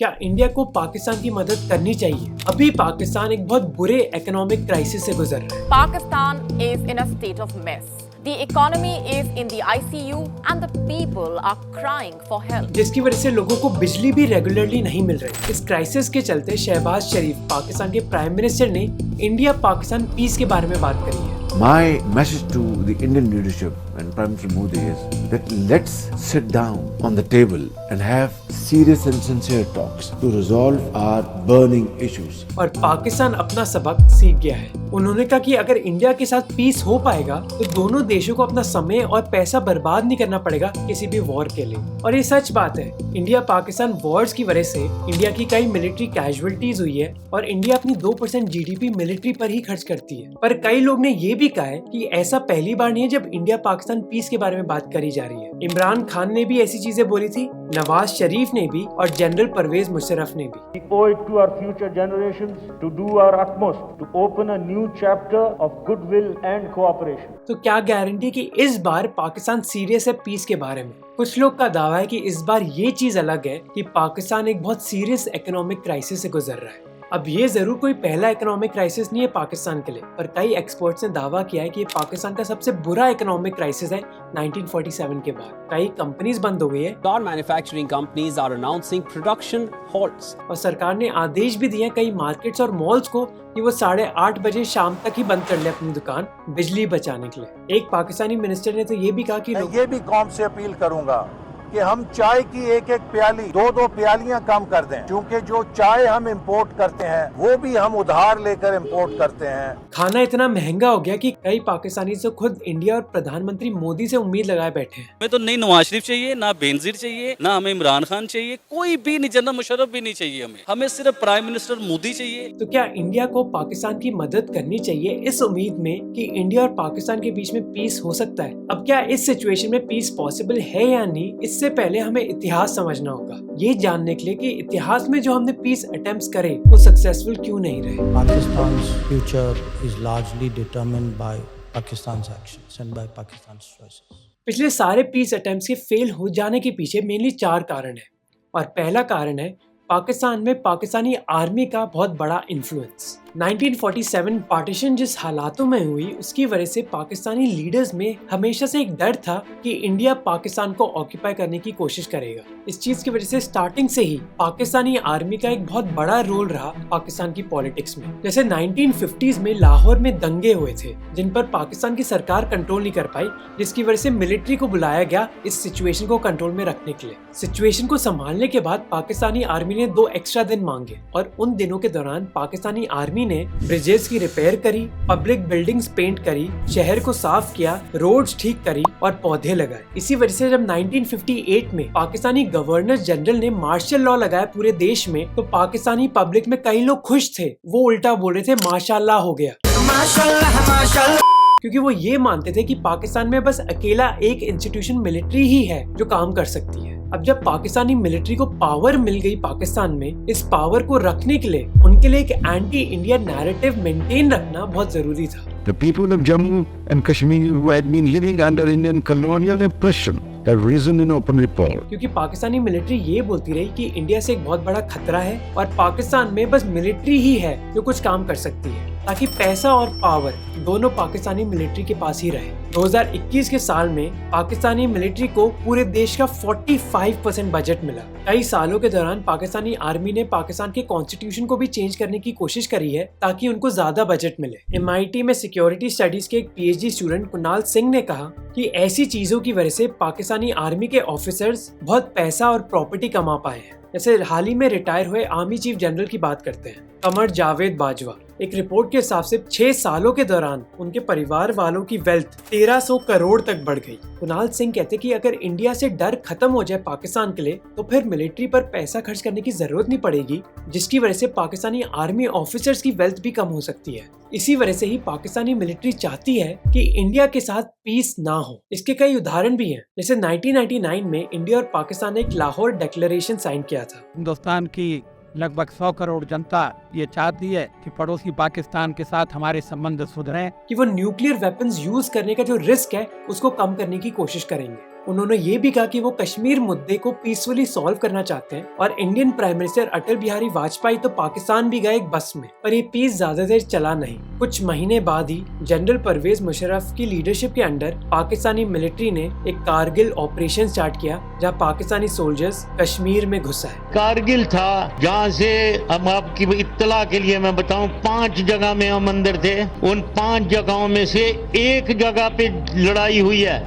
क्या इंडिया को पाकिस्तान की मदद करनी चाहिए? अभी पाकिस्तान एक बहुत बुरे इकोनॉमिक क्राइसिस से गुजर रहा है। Pakistan is in a state of mess. The economy is in the ICU and the people are crying for help. जिसकी वजह से लोगों को बिजली भी रेगुलरली नहीं मिल रही। इस क्राइसिस के चलते शहबाज शरीफ पाकिस्तान के प्राइम मिनिस्टर ने इंडिया पाकिस्तान पीस के बारे में बात करी है। My message to the Indian leadership and Prime Minister Modi is that let's sit down on the table and have serious and sincere talks to resolve our burning issues. और पाकिस्तान अपना सबक सीख गया है। उन्होंने कहा कि अगर इंडिया के साथ पीस हो पाएगा तो दोनों देशों को अपना समय और पैसा बर्बाद नहीं करना पड़ेगा किसी भी वॉर के लिए। और ये सच बात है। इंडिया पाकिस्तान वॉर्स की वजह से इंडिया की कई मिलिट्री कैजुअलिटीज हुई है और इंडिया अपनी 2% जीडीपी मिलिट्री पर ही खर्च करती है। पर कई लोग ने ये भी कहा है कि ऐसा पहली बार नहीं है जब इंडिया पाकिस्तान पीस के बारे में बात करी जा रही है। इमरान खान ने भी ऐसी चीजें बोली थी, नवाज शरीफ ने भी और जनरल परवेज मुशर्रफ ने भी। We owe it to our future generations to do our utmost to open a new chapter of goodwill and cooperation. तो क्या गारंटी कि इस बार पाकिस्तान सीरियस है पीस के बारे में? कुछ लोग का दावा है कि इस बार ये चीज अलग है कि पाकिस्तान एक बहुत सीरियस इकोनॉमिक क्राइसिस से गुजर रहा है। अब ये जरूर कोई पहला इकोनॉमिक क्राइसिस नहीं है पाकिस्तान के लिए, पर कई एक्सपर्ट्स ने दावा किया है कि ये पाकिस्तान का सबसे बुरा इकोनॉमिक क्राइसिस है 1947 के बाद। कई कंपनीज बंद हो गई है। Car manufacturing companies are announcing production halts. और सरकार ने आदेश भी दिए कई मार्केट्स और मॉल्स को कि वो 8:30 बजे शाम तक ही बंद कर ले अपनी दुकान बिजली बचाने के लिए। एक पाकिस्तानी मिनिस्टर ने तो ये भी कहा कि मैं ये भी कौम से अपील करूंगा कि हम चाय की एक प्याली 2 प्यालियां कम कर दें, क्योंकि जो चाय हम इंपोर्ट करते हैं वो भी हम उधार लेकर इंपोर्ट करते हैं। खाना इतना महंगा हो गया कि कई पाकिस्तानी तो खुद इंडिया और प्रधानमंत्री मोदी से उम्मीद लगाए बैठे हैं। हमें तो नहीं नवाज शरीफ चाहिए, ना बेनजीर चाहिए, ना हमें इमरान खान चाहिए, कोई भी नहीं, जनरल मुशर्रफ भी नहीं चाहिए। हमें सिर्फ प्राइम मिनिस्टर मोदी चाहिए। तो क्या इंडिया को पाकिस्तान की मदद करनी चाहिए इस उम्मीद में कि इंडिया और पाकिस्तान के बीच में पीस हो सकता है? अब क्या इस सिचुएशन में पीस पॉसिबल है या नहीं, इससे पहले हमें इतिहास समझना होगा, ये जानने के लिए कि इतिहास में जो हमने पीस अटेम्प्ट्स करे वो सक्सेसफुल क्यों नहीं रहे। Pakistan's future is largely determined by Pakistan's actions and by Pakistan's choices. पिछले सारे पीस अटेम्प्ट्स के फेल हो जाने के पीछे मेनली 4 कारण है। और पहला कारण है पाकिस्तान में पाकिस्तानी आर्मी का बहुत बड़ा इन्फ्लुएंस। 1947 पार्टीशन जिस हालातों में हुई उसकी वजह से पाकिस्तानी लीडर्स में हमेशा से एक डर था कि इंडिया पाकिस्तान को ऑक्यूपाई करने की कोशिश करेगा। इस चीज की वजह से स्टार्टिंग से ही पाकिस्तानी आर्मी का एक बहुत बड़ा रोल रहा पाकिस्तान की पॉलिटिक्स में। जैसे 1950s में लाहौर में दंगे हुए थे जिन पर पाकिस्तान की सरकार कंट्रोल नहीं कर पाई, जिसकी वजह से मिलिट्री को बुलाया गया इस सिचुएशन को कंट्रोल में रखने के लिए। सिचुएशन को संभालने के बाद पाकिस्तानी आर्मी ने 2 एक्स्ट्रा दिन मांगे और उन दिनों के दौरान पाकिस्तानी आर्मी ने ब्रिजेस की रिपेयर करी, पब्लिक बिल्डिंग्स पेंट करी, शहर को साफ किया, रोड्स ठीक करी और पौधे लगाए। इसी वजह से जब 1958 में पाकिस्तानी गवर्नर जनरल ने मार्शल लॉ लगाया पूरे देश में, तो पाकिस्तानी पब्लिक में कई लोग खुश थे, वो उल्टा बोल रहे थे माशाल्लाह हो गया, माशाल्लाह, क्योंकि वो ये मानते थे कि पाकिस्तान में बस अकेला एक इंस्टीट्यूशन मिलिट्री ही है जो काम कर सकती है। अब जब पाकिस्तानी मिलिट्री को पावर मिल गई पाकिस्तान में, इस पावर को रखने के लिए उनके लिए एक एंटी इंडिया नैरेटिव मेंटेन रखना बहुत जरूरी था। The people of Jammu and Kashmir who had been living under Indian colonial oppression have risen in open revolt. क्योंकि पाकिस्तानी मिलिट्री ये बोलती रही कि इंडिया से एक बहुत बड़ा खतरा है और पाकिस्तान में बस मिलिट्री ही है जो कुछ काम कर सकती है, ताकि पैसा और पावर दोनों पाकिस्तानी मिलिट्री के पास ही रहे। 2021 के साल में पाकिस्तानी मिलिट्री को पूरे देश का 45% बजट मिला। कई सालों के दौरान पाकिस्तानी आर्मी ने पाकिस्तान के कॉन्स्टिट्यूशन को भी चेंज करने की कोशिश करी है ताकि उनको ज्यादा बजट मिले। MIT में सिक्योरिटी स्टडीज के एक PhD स्टूडेंट कुणाल सिंह ने कहा कि ऐसी चीजों की वजह से पाकिस्तानी आर्मी के ऑफिसर्स बहुत पैसा और प्रॉपर्टी कमा पाए हैं। जैसे हाल ही में रिटायर हुए आर्मी चीफ जनरल की बात करते हैं, कमर जावेद बाजवा। एक रिपोर्ट के हिसाब से 6 सालों के दौरान उनके परिवार वालों की वेल्थ 1300 करोड़ तक बढ़ गई। कुणाल सिंह कहते कि अगर इंडिया से डर खत्म हो जाए पाकिस्तान के लिए, तो फिर मिलिट्री पर पैसा खर्च करने की जरूरत नहीं पड़ेगी, जिसकी वजह से पाकिस्तानी आर्मी ऑफिसर्स की वेल्थ भी कम हो सकती है। इसी वजह से ही पाकिस्तानी मिलिट्री चाहती है कि इंडिया के साथ पीस ना हो। इसके कई उदाहरण भी हैं। जैसे 1999 में इंडिया और पाकिस्तान ने एक लाहौर डिक्लेरेशन साइन किया था। हिंदुस्तान की लगभग 100 करोड़ जनता ये चाहती है कि पड़ोसी पाकिस्तान के साथ हमारे संबंध सुधरें, कि वो न्यूक्लियर वेपन्स यूज करने का जो रिस्क है उसको कम करने की कोशिश करेंगे। उन्होंने ये भी कहा कि वो कश्मीर मुद्दे को पीसफुली सॉल्व करना चाहते हैं और Indian prime minister Atal Bihari Vajpayee तो पाकिस्तान भी गए एक बस में, पर ये पीस ज्यादा देर चला नहीं। कुछ महीने बाद ही जनरल परवेज मुशर्रफ की लीडरशिप के अंडर पाकिस्तानी मिलिट्री ने एक कारगिल ऑपरेशन स्टार्ट किया, जहाँ पाकिस्तानी सोल्जर्स कश्मीर में घुस आए। कारगिल था जहाँ से हम आपकी इत्तला के लिए मैं बताऊं 5 जगह में हम अंदर थे। उन 5 जगहों में से एक जगह पे लड़ाई हुई है,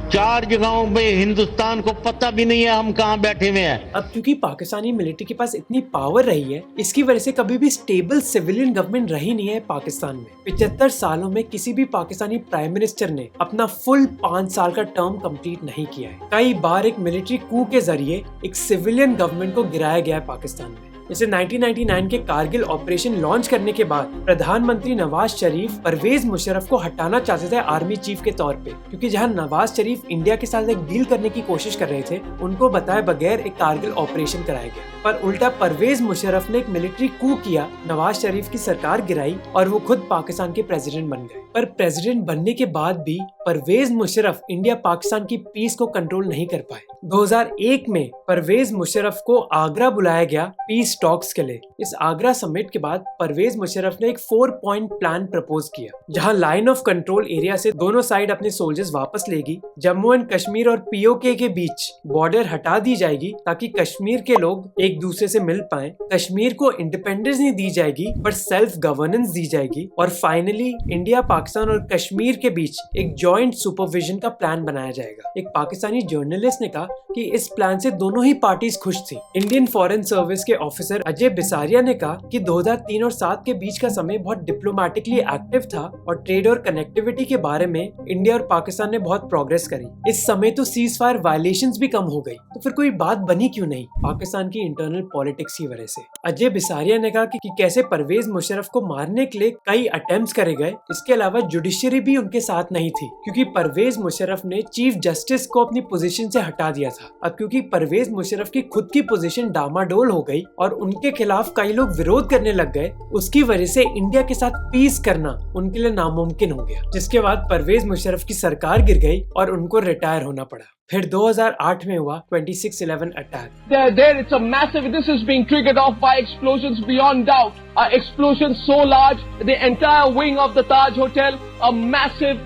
4 जगहों में हिंदुस्तान को पता भी नहीं है हम कहाँ बैठे हुए हैं। अब क्योंकि पाकिस्तानी मिलिट्री के पास इतनी पावर रही है, इसकी वजह से कभी भी स्टेबल सिविलियन गवर्नमेंट रही नहीं है पाकिस्तान में। 75 सालों में किसी भी पाकिस्तानी प्राइम मिनिस्टर ने अपना फुल 5 साल का टर्म कंप्लीट नहीं किया है। कई बार एक मिलिट्री कू के जरिए एक सिविलियन गवर्नमेंट को गिराया गया है पाकिस्तान में। जैसे 1999 के कारगिल ऑपरेशन लॉन्च करने के बाद प्रधानमंत्री नवाज शरीफ परवेज मुशर्रफ को हटाना चाहते थे आर्मी चीफ के तौर पे, क्योंकि जहां नवाज शरीफ इंडिया के साथ एक डील करने की कोशिश कर रहे थे, उनको बताए बगैर एक कारगिल ऑपरेशन कराया गया। पर उल्टा परवेज मुशर्रफ ने एक मिलिट्री कू किया, नवाज शरीफ की सरकार गिराई और वो खुद पाकिस्तान के प्रेसिडेंट बन गए। पर प्रेसिडेंट बनने के बाद भी परवेज मुशर्रफ इंडिया पाकिस्तान की पीस को कंट्रोल नहीं कर पाए। 2001 में परवेज मुशर्रफ को आगरा बुलाया गया पीस टॉक्स के लिए। इस आगरा समिट के बाद परवेज मुशर्रफ ने एक 4 पॉइंट प्लान प्रपोज किया, जहां लाइन ऑफ कंट्रोल एरिया से दोनों साइड अपने सोल्जर्स वापस लेगी, जम्मू एंड कश्मीर और पीओके के बीच बॉर्डर हटा दी जाएगी ताकि कश्मीर के लोग एक दूसरे से मिल पाएं, कश्मीर को इंडिपेंडेंस नहीं दी जाएगी पर सेल्फ गवर्नेंस दी जाएगी, और फाइनली इंडिया पाकिस्तान और कश्मीर के बीच एक जॉइंट सुपरविजन का प्लान बनाया जाएगा। एक पाकिस्तानी जर्नलिस्ट ने कहा कि इस प्लान से दोनों ही पार्टीज खुश थी। इंडियन फॉरेन सर्विस के ऑफिसर अजय बिसारिया ने कहा कि 2003 और 2007 के बीच का समय बहुत डिप्लोमेटिकली एक्टिव था और ट्रेड और कनेक्टिविटी के बारे में इंडिया और पाकिस्तान ने बहुत प्रोग्रेस करी। इस समय तो सीज फायर वायलेशंस भी कम हो गई, तो फिर कोई बात बनी क्यों नहीं? पाकिस्तान की इंटरनल पॉलिटिक्स की वजह से। अजय बिसारिया ने कहा कि कैसे परवेज मुशर्रफ को मारने के लिए कई अटेम्प्ट्स करे गए, इसके अलावा जुडिशरी भी उनके साथ नहीं थी, क्योंकि परवेज मुशर्रफ ने चीफ जस्टिस को अपनी पोजीशन से हटा दिया था। अब क्योंकि परवेज मुशर्रफ की खुद की पोजीशन डामाडोल हो गई और उनके खिलाफ कई लोग विरोध करने लग गए, उसकी वजह से इंडिया के साथ पीस करना उनके लिए नामुमकिन हो गया, जिसके बाद परवेज मुशर्रफ की सरकार गिर गई और उनको रिटायर होना पड़ा। फिर 2008 में हुआ 26/11 attack. There it's a massive. This is being triggered off by explosions beyond doubt. Explosions so large, the entire wing of the Taj Hotel, a massive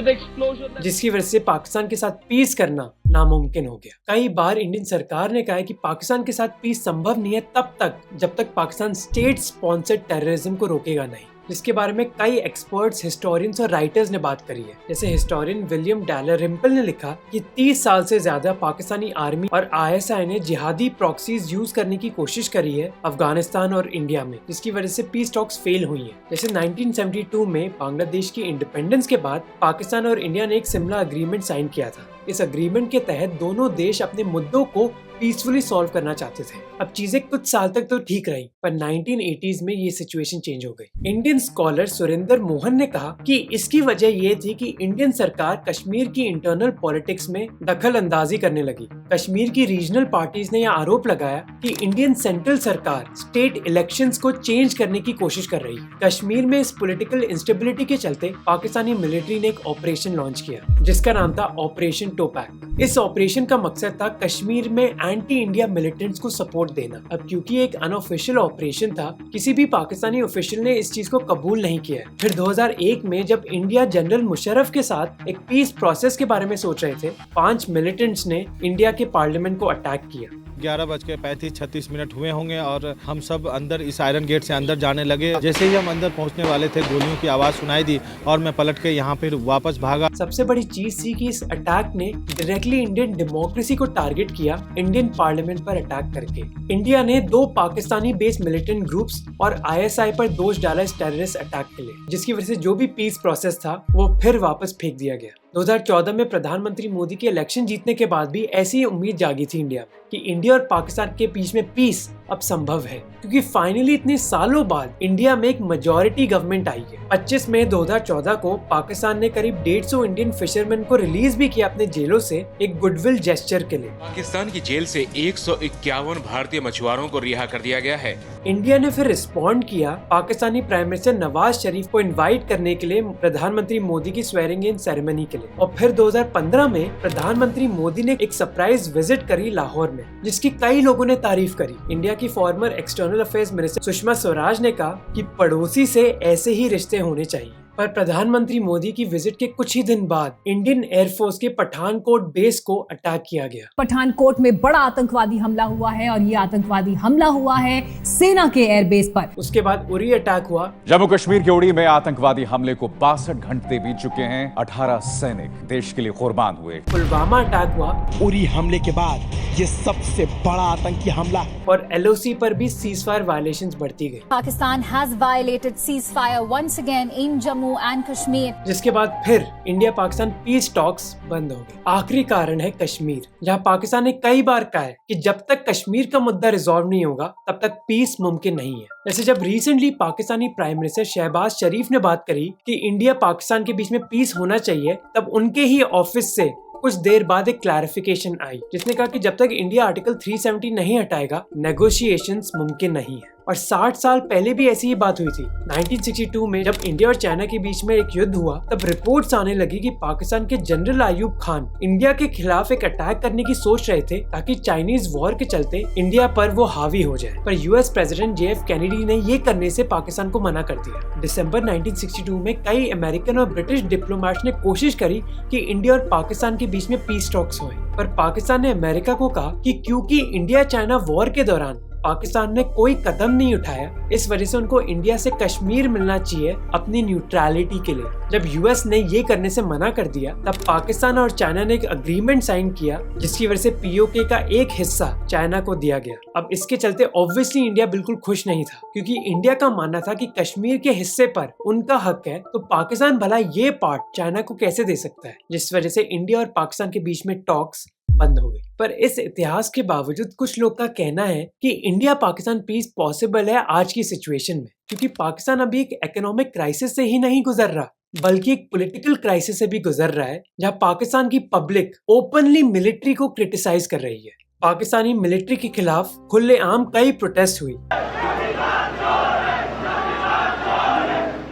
explosion. जिसकी वजह से पाकिस्तान के साथ पीस करना नामुमकिन हो गया। कई बार इंडियन सरकार ने कहा है कि पाकिस्तान के साथ पीस संभव नहीं है तब तक जब तक पाकिस्तान स्टेट स्पॉन्सर्ड टेररिज्म को रोकेगा नहीं, जिसके बारे में कई एक्सपर्ट्स, हिस्टोरियंस और राइटर्स ने बात करी है। जैसे हिस्टोरियन विलियम डैलरिम्पल ने लिखा कि 30 साल से ज्यादा पाकिस्तानी आर्मी और ISI ने जिहादी प्रॉक्सीज यूज करने की कोशिश करी है अफगानिस्तान और इंडिया में, जिसकी वजह से पीस टॉक्स फेल हुई हैं। जैसे 1972 में बांग्लादेश की इंडिपेंडेंस के बाद पाकिस्तान और इंडिया ने एक शिमला एग्रीमेंट साइन किया था। इस एग्रीमेंट के तहत दोनों देश अपने मुद्दों को पीसफुली सॉल्व करना चाहते थे। अब चीजें कुछ साल तक तो ठीक रही, पर 1980s में ये सिचुएशन चेंज हो गई। इंडियन स्कॉलर सुरेंद्र मोहन ने कहा कि इसकी वजह ये थी कि इंडियन सरकार कश्मीर की इंटरनल पॉलिटिक्स में दखल अंदाजी करने लगी। कश्मीर की रीजनल पार्टीज ने यह आरोप लगाया कि इंडियन सेंट्रल सरकार स्टेट इलेक्शंस को चेंज करने की कोशिश कर रही है। कश्मीर में इस पॉलिटिकल इंस्टेबिलिटी के चलते पाकिस्तानी मिलिट्री ने एक ऑपरेशन लॉन्च किया, जिसका नाम था ऑपरेशन टोपैक। इस ऑपरेशन का मकसद था कश्मीर में एंटी इंडिया मिलिटेंट्स को सपोर्ट देना। अब क्योंकि एक अनऑफिशियल ऑपरेशन था, किसी भी पाकिस्तानी ऑफिशियल ने इस चीज को कबूल नहीं किया। फिर 2001 में जब इंडिया जनरल मुशर्रफ के साथ एक पीस प्रोसेस के बारे में सोच रहे थे, 5 मिलिटेंट्स ने इंडिया के पार्लियामेंट को अटैक किया। 11:35-36 हुए होंगे और हम सब अंदर इस आयरन गेट से अंदर जाने लगे। जैसे ही हम अंदर पहुंचने वाले थे, गोलियों की आवाज सुनाई दी और मैं पलट के यहाँ पे वापस भागा। सबसे बड़ी चीज थी कि इस अटैक ने डायरेक्टली इंडियन डेमोक्रेसी को टारगेट किया, इंडियन पार्लियामेंट पर अटैक करके। इंडिया ने 2 पाकिस्तानी बेस्ड मिलिटेंट ग्रुप्स और ISI पर दोष डाला इस टेररिस्ट अटैक के लिए, जिसकी वजह से जो भी पीस प्रोसेस था वो फिर वापस फेंक दिया गया। 2014 में प्रधानमंत्री मोदी के इलेक्शन जीतने के बाद भी ऐसी उम्मीद जागी थी इंडिया में कि इंडिया और पाकिस्तान के बीच में पीस अब संभव है, क्योंकि फाइनली इतने सालों बाद इंडिया में एक मेजॉरिटी गवर्नमेंट आई है। 25 मई 2014 को पाकिस्तान ने करीब 150 इंडियन फिशरमैन को रिलीज भी किया अपने जेलों से एक गुडविल जेस्चर के लिए। पाकिस्तान की जेल से 151 भारतीय मछुआरों को रिहा कर दिया गया है। इंडिया ने फिर रिस्पॉन्ड किया पाकिस्तानी प्राइम मिनिस्टर नवाज शरीफ को इनवाइट करने के लिए प्रधानमंत्री मोदी की स्वेरिंग इन सेरेमनी के लिए। और फिर 2015 में प्रधानमंत्री मोदी ने एक सरप्राइज विजिट करी लाहौर में, जिसकी कई लोगों ने तारीफ करी। इंडिया की farmer external affairs minister Sushma Swaraj ने कहा कि पड़ोसी से ऐसे ही रिश्ते होने चाहिए। पर प्रधानमंत्री मोदी की विजिट के कुछ ही दिन बाद इंडियन एयरफोर्स के पठानकोट बेस को अटैक किया गया। पठानकोट में बड़ा आतंकवादी हमला हुआ है और ये आतंकवादी हमला हुआ है सेना के एयरबेस पर। उसके बाद उरी अटैक हुआ। जम्मू कश्मीर के उड़ी में आतंकवादी हमले को 62 घंटे बीत चुके हैं। 18 सैनिक देश के लिए कुर्बान हुए। पुलवामा अटैक हुआ। उरी हमले के बाद ये सबसे बड़ा आतंकी हमला। और LOC पर भी सीजफायर वायलेशंस बढ़ती गई। Pakistan has violated ceasefire once again in Jammu and Kashmir. जिसके बाद फिर इंडिया पाकिस्तान पीस टॉक्स बंद हो गए। आखिरी कारण है कश्मीर, जहां पाकिस्तान ने कई बार कहा है कि जब तक कश्मीर का मुद्दा रिजॉल्व नहीं होगा तब तक पीस मुमकिन नहीं है। जैसे जब recently Pakistani prime minister Shehbaz Sharif ने बात करी कि इंडिया पाकिस्तान के बीच में पीस होना चाहिए, तब उनके ही ऑफिस से कुछ देर बाद एक क्लैरिफिकेशन आई जिसने कहा कि जब तक इंडिया आर्टिकल 370 नहीं हटाएगा नेगोशिएशंस मुमकिन नहीं है। और 60 साल पहले भी ऐसी ही बात हुई थी। 1962 में जब इंडिया और चाइना के बीच में एक युद्ध हुआ, तब रिपोर्ट्स आने लगी कि पाकिस्तान के जनरल अयूब खान इंडिया के खिलाफ एक अटैक करने की सोच रहे थे ताकि चाइनीज वॉर के चलते इंडिया पर वो हावी हो जाए। पर US प्रेसिडेंट JF कैनेडी ने ये करने से पाकिस्तान को मना कर दिया। दिसंबर 1962 में कई अमेरिकन और ब्रिटिश डिप्लोमेट्स ने कोशिश करी कि इंडिया और पाकिस्तान के बीच में पीस टॉक्स होए, पर पाकिस्तान ने अमेरिका को कहा कि क्योंकि इंडिया चाइना वॉर के दौरान पाकिस्तान ने कोई कदम नहीं उठाया, इस वजह से उनको इंडिया से कश्मीर मिलना चाहिए अपनी न्यूट्रलिटी के लिए। जब US ने ये करने से मना कर दिया, तब पाकिस्तान और चाइना ने एक अग्रीमेंट साइन किया जिसकी वजह से POK का एक हिस्सा चाइना को दिया गया। अब इसके चलते ऑब्वियसली इंडिया बिल्कुल खुश नहीं था, क्योंकि इंडिया का मानना था कि कश्मीर के हिस्से पर उनका हक है, तो पाकिस्तान भला ये पार्ट चाइना को कैसे दे सकता है, जिस वजह से इंडिया और पाकिस्तान के बीच में टॉक्स बंद हो गई। पर इस इतिहास के बावजूद कुछ लोग का कहना है कि इंडिया पाकिस्तान पीस पॉसिबल है आज की सिचुएशन में, क्योंकि पाकिस्तान अभी एक इकोनॉमिक क्राइसिस से ही नहीं गुजर रहा, बल्कि एक पॉलिटिकल क्राइसिस से भी गुजर रहा है, जहां पाकिस्तान की पब्लिक ओपनली मिलिट्री को क्रिटिसाइज कर रही है। पाकिस्तानी मिलिट्री के खिलाफ खुलेआम कई प्रोटेस्ट हुई।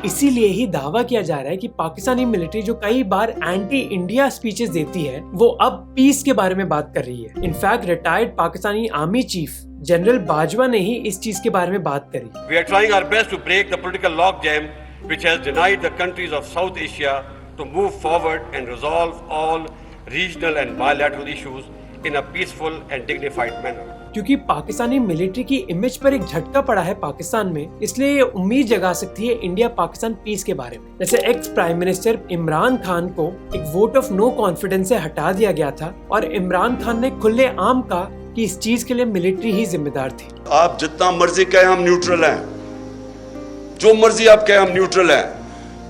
इसीलिए ही दावा किया जा रहा है कि पाकिस्तानी मिलिट्री जो कई बार एंटी इंडिया स्पीचेस देती है, वो अब पीस के बारे में बात कर रही है। In fact retired Pakistani army chief general Bajwa ने ही इस चीज के बारे में बात करी। We are trying our best to break the political logjam which has denied the countries of South Asia to move forward and resolve all regional and bilateral issues in a peaceful and dignified manner. क्योंकि Pakistani military की image पर एक झटका पड़ा है पाकिस्तान में, इसलिए ये उम्मीद जगा सकती है इंडिया पाकिस्तान पीस के बारे में। जैसे ex prime minister Imran Khan को एक वोट ऑफ नो कॉन्फिडेंस से हटा दिया गया था और इमरान खान ने खुलेआम कहा कि इस चीज के लिए मिलिट्री ही जिम्मेदार थी। आप जितना मर्जी कहे हम न्यूट्रल हैं, जो मर्जी आप कहे हम न्यूट्रल हैं,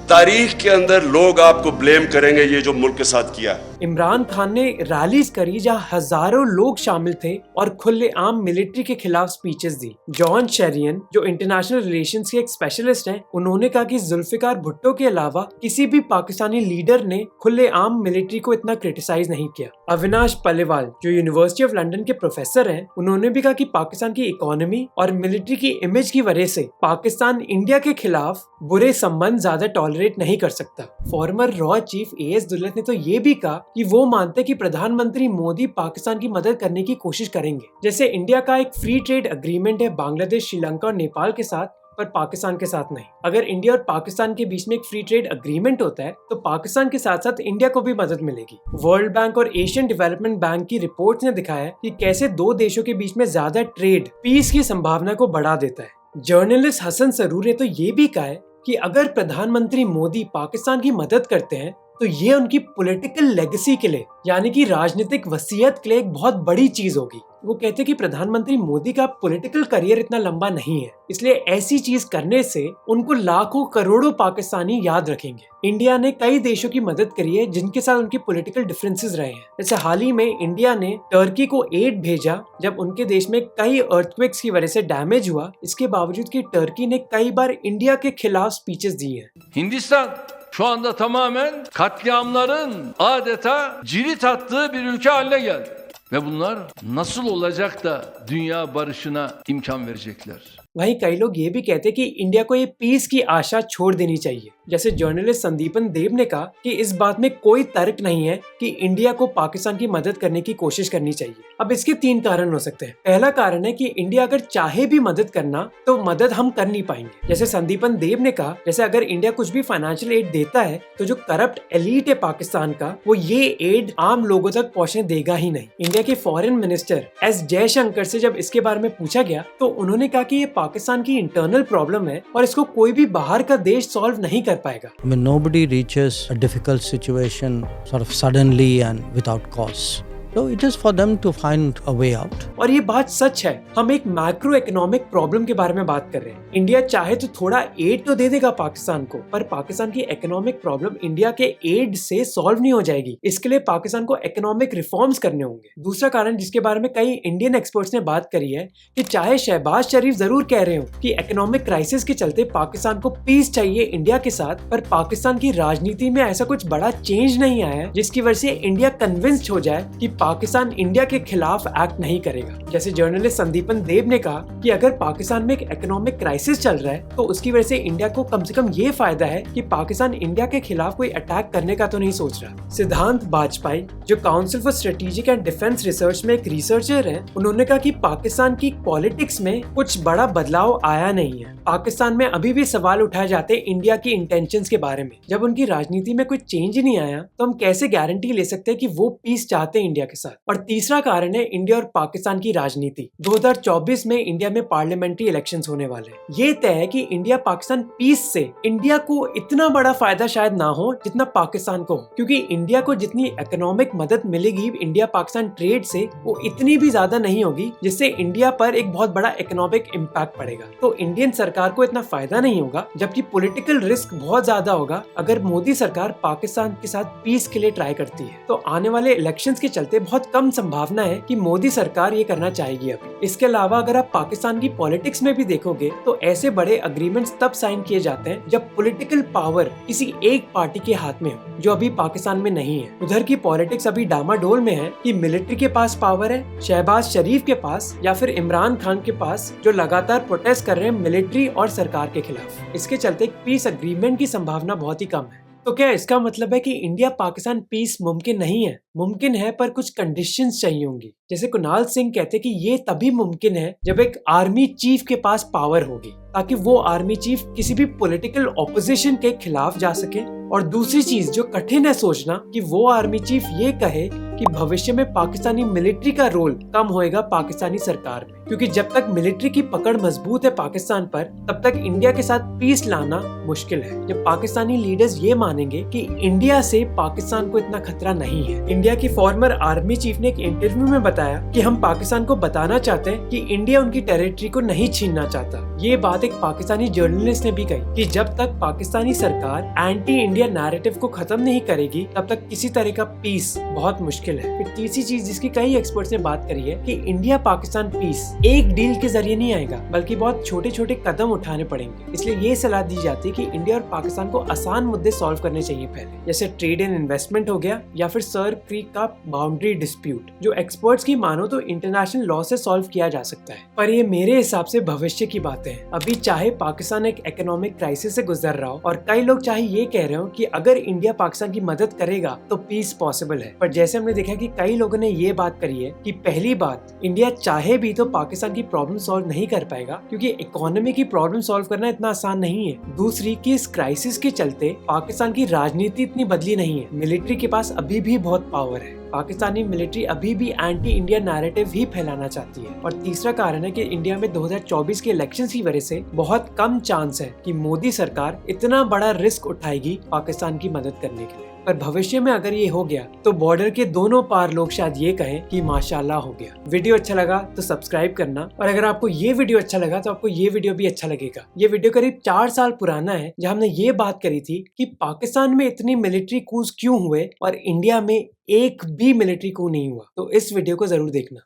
तारीख के अंदर लोग आपको ब्लेम करेंगे ये जो मुल्क के साथ किया है। इमरान खान ने रैलीज करी जहां हजारों लोग शामिल थे और खुलेआम मिलिट्री के खिलाफ स्पीचेस दी। जॉन शेरियन जो इंटरनेशनल रिलेशंस के एक स्पेशलिस्ट हैं, उन्होंने कहा कि जुल्फिकार भुट्टो के अलावा किसी भी पाकिस्तानी लीडर ने खुलेआम मिलिट्री को इतना क्रिटिसाइज नहीं किया। अविनाश पलेवाल जो यूनिवर्सिटी ऑफ लंदन के प्रोफेसर हैं, उन्होंने भी कहा कि पाकिस्तान की इकोनॉमी और मिलिट्री की इमेज की वजह से पाकिस्तान इंडिया के खिलाफ बुरे संबंध ज्यादा टॉलरेट नहीं कर सकता। Farmer raw chief AS Dulat ने तो ये भी कहा कि वो मानते कि प्रधानमंत्री मोदी पाकिस्तान की मदद करने की कोशिश करेंगे। जैसे इंडिया का एक फ्री ट्रेड एग्रीमेंट है बांग्लादेश, श्रीलंका और नेपाल के साथ, पर पाकिस्तान के साथ नहीं। अगर इंडिया और पाकिस्तान के बीच में एक फ्री ट्रेड एग्रीमेंट होता है तो पाकिस्तान के साथ साथ इंडिया को भी मदद मिलेगी। वर्ल्ड बैंक और एशियन डेवलपमेंट बैंक की रिपोर्ट्स ने दिखाया है कि कैसे दो देशों के बीच में ज्यादा ट्रेड पीस की संभावना को बढ़ा देता है। जर्नलिस्ट हसन सरूर ने तो ये भी कहा है कि अगर प्रधानमंत्री मोदी पाकिस्तान की मदद करते हैं तो ये उनकी पॉलिटिकल लेगेसी के लिए यानी कि राजनीतिक वसीयत के लिए एक बहुत बड़ी चीज होगी। वो कहते कि प्रधानमंत्री मोदी का पॉलिटिकल करियर इतना लंबा नहीं है, इसलिए ऐसी चीज करने से उनको लाखों करोड़ों पाकिस्तानी याद रखेंगे। इंडिया ने कई देशों की मदद करी है जिनके साथ उनके पॉलिटिकल डिफरेंसेस रहे हैं। जैसे हाल ही में इंडिया ने टर्की को एड भेजा जब उनके देश में कई अर्थक्वेक्स की वजह से डैमेज हुआ। इसके बावजूद कि टर्की ने कई बार इंडिया के खिलाफ स्पीचेस दी हैं। Hindistan şu anda tamamen katliamların adeta cirit attığı bir ülke haline geldi. Ve bunlar nasıl olacak da dünya barışına imkan verecekler? वहीं कई लोग ये भी कहते हैं कि इंडिया को ये पीस की आशा छोड़ देनी चाहिए। जैसे जर्नलिस्ट संदीपन देव ने कहा कि इस बात में कोई तर्क नहीं है कि इंडिया को पाकिस्तान की मदद करने की कोशिश करनी चाहिए। अब इसके 3 कारण हो सकते हैं। पहला कारण है कि इंडिया अगर चाहे भी मदद करना तो मदद हम कर नहीं पाएंगे। जैसे संदीपन देव ने कहा, जैसे अगर इंडिया कुछ भी फाइनेंशियल एड देता है तो जो करप्ट एलीट है पाकिस्तान का, वो ये एड आम लोगों तक पहुँचने देगा ही नहीं। इंडिया के फॉरेन मिनिस्टर एस जयशंकर से जब इसके बारे में पूछा गया तो उन्होंने कहा कि ये पाकिस्तान की इंटरनल प्रॉब्लम है और इसको कोई भी बाहर का देश सॉल्व नहीं कर पाएगा। I mean, nobody reaches a difficult situation sort of suddenly and without cause. So it is for them to find a way out. और ये बात सच है। हम एक मैक्रो इकोनॉमिक प्रॉब्लम के बारे में बात कर रहे हैं। इंडिया चाहे तो थोड़ा एड तो दे देगा पाकिस्तान को, पर पाकिस्तान की इकोनॉमिक प्रॉब्लम इंडिया के एड से सॉल्व नहीं हो जाएगी। इसके लिए पाकिस्तान को इकोनॉमिक रिफॉर्म्स करने होंगे। दूसरा कारण जिसके बारे में कई इंडियन एक्सपर्ट्स ने बात करी है कि चाहे शहबाज शरीफ जरूर कह रहे हो कि इकोनॉमिक क्राइसिस के चलते पाकिस्तान को पीस चाहिए इंडिया के साथ, पर पाकिस्तान की राजनीति में ऐसा कुछ बड़ा चेंज नहीं आया है जिसकी वजह से इंडिया कन्विंस्ड हो जाए कि पाकिस्तान इंडिया के खिलाफ एक्ट नहीं करेगा। जैसे जर्नलिस्ट संदीपन देव ने कहा कि अगर पाकिस्तान में एक इकोनॉमिक क्राइसिस चल रहा है तो उसकी वजह से इंडिया को कम से कम ये फायदा है कि पाकिस्तान इंडिया के खिलाफ कोई अटैक करने का तो नहीं सोच रहा। सिद्धांत बाजपाई जो council for strategic and defence research में एक रिसर्चर है, उन्होंने कहा कि पाकिस्तान की पॉलिटिक्स में कुछ बड़ा बदलाव आया नहीं है। पाकिस्तान में अभी भी सवाल उठाए जाते हैं इंडिया की इंटेंशंस के बारे में। जब उनकी राजनीति में कोई चेंज ही नहीं आया तो हम कैसे गारंटी ले सकते हैं कि वो पीस चाहते हैं इंडिया के साथ। और तीसरा कारण है इंडिया और पाकिस्तान की राजनीति। 2024 में इंडिया में पार्लियामेंट्री इलेक्शंस होने वाले हैं। ये तय है कि इंडिया पाकिस्तान पीस से इंडिया को इतना बड़ा फायदा शायद ना हो जितना पाकिस्तान को हो, क्योंकि इंडिया को जितनी इकोनॉमिक मदद मिलेगी इंडिया पाकिस्तान ट्रेड से, वो इतनी भी ज्यादा नहीं होगी जिससे इंडिया पर एक बहुत बड़ा इकोनॉमिक इम्पैक्ट पड़ेगा। तो इंडियन सरकार को इतना फायदा नहीं होगा, जबकि पॉलिटिकल रिस्क बहुत ज्यादा होगा अगर मोदी सरकार पाकिस्तान के साथ पीस के लिए ट्राई करती है। तो आने वाले इलेक्शंस के चलते बहुत कम संभावना है कि मोदी सरकार ये करना चाहेगी अभी। इसके अलावा अगर आप पाकिस्तान की पॉलिटिक्स में भी देखोगे तो ऐसे बड़े अग्रीमेंट्स तब साइन किए जाते हैं जब पॉलिटिकल पावर किसी एक पार्टी के हाथ में हो, जो अभी पाकिस्तान में नहीं है। उधर की पॉलिटिक्स अभी डामाडोल में है कि मिलिट्री के पास पावर है, शहबाज शरीफ के पास या फिर इमरान खान के पास, जो लगातार प्रोटेस्ट कर रहे हैं मिलिट्री और सरकार के खिलाफ। इसके चलते एक पीस अग्रीमेंट की संभावना बहुत ही कम है। तो क्या इसका मतलब है कि इंडिया पाकिस्तान पीस मुमकिन नहीं है? मुमकिन है, पर कुछ कंडीशंस चाहिए होंगी। जैसे कुणाल सिंह कहते हैं कि ये तभी मुमकिन है जब एक आर्मी चीफ के पास पावर होगी, ताकि वो आर्मी चीफ किसी भी पॉलिटिकल ऑपोजिशन के खिलाफ जा सके। और दूसरी चीज जो कठिन है सोचना, कि वो आर्मी चीफ ये कहे कि भविष्य में पाकिस्तानी मिलिट्री का रोल कम होएगा पाकिस्तानी सरकार में, क्योंकि जब तक मिलिट्री की पकड़ मजबूत है पाकिस्तान पर, तब तक इंडिया के साथ पीस लाना मुश्किल है। जब पाकिस्तानी लीडर्स ये मानेंगे कि इंडिया से पाकिस्तान को इतना खतरा नहीं है। इंडिया की फॉर्मर आर्मी चीफ ने एक इंटरव्यू में बताया कि हम पाकिस्तान को बताना चाहते हैं कि इंडिया उनकी टेरिटरी को नहीं छीनना चाहता। ये बात एक पाकिस्तानी जर्नलिस्ट ने भी कही कि जब तक पाकिस्तानी सरकार एंटी इंडिया नैरेटिव को खत्म नहीं करेगी तब तक किसी तरह का पीस बहुत मुश्किल है। फिर तीसरी चीज जिसकी कई एक्सपर्ट्स ने बात करी है कि इंडिया पाकिस्तान पीस एक डील के जरिए नहीं आएगा, बल्कि बहुत छोटे छोटे कदम उठाने पड़ेंगे। इसलिए ये सलाह दी जाती है कि इंडिया और पाकिस्तान को आसान मुद्दे सॉल्व करने चाहिए पहले, जैसे ट्रेड एंड इन्वेस्टमेंट हो गया या फिर सर क्रीक का बाउंड्री डिस्प्यूट, जो एक्सपर्ट्स की मानो तो इंटरनेशनल लॉ से सॉल्व किया जा सकता है। पर ये मेरे हिसाब से भविष्य की बातें हैं। अभी चाहे पाकिस्तान एक इकोनॉमिक क्राइसिस से गुजर रहा हो और कई लोग चाहे ये कह रहे हो कि अगर इंडिया पाकिस्तान की मदद करेगा तो पीस पॉसिबल है, पर जैसे हमने देखा कि कई लोगों ने ये बात करी है कि पहली बात, इंडिया चाहे भी तो पाकिस्तान की प्रॉब्लम सॉल्व नहीं कर पाएगा, क्योंकि इकोनॉमी की प्रॉब्लम सॉल्व करना इतना आसान नहीं है। दूसरी कि इस क्राइसिस के चलते पाकिस्तान की राजनीति इतनी बदली नहीं है, मिलिट्री के पास अभी भी बहुत पावर है। पाकिस्तानी मिलिट्री अभी भी एंटी इंडिया नैरेटिव ही फैलाना चाहती है। और तीसरा कारण है कि इंडिया में 2024 के इलेक्शंस की वजह से बहुत कम चांस है कि मोदी सरकार इतना बड़ा रिस्क उठाएगी पाकिस्तान की मदद करने के लिए। पर भविष्य में अगर ये हो गया तो बॉर्डर के दोनों पार लोग शायद ये कहें कि माशाल्लाह हो गया। वीडियो अच्छा लगा तो सब्सक्राइब करना, और अगर आपको ये वीडियो अच्छा लगा तो आपको ये वीडियो भी अच्छा लगेगा। ये वीडियो करीब 4 साल पुराना है, जहां हमने ये बात करी थी कि पाकिस्तान में इतनी मिलिट्री कूच क्यों हुए और इंडिया में एक भी मिलिट्री कू नहीं हुआ। तो इस वीडियो को जरूर देखना।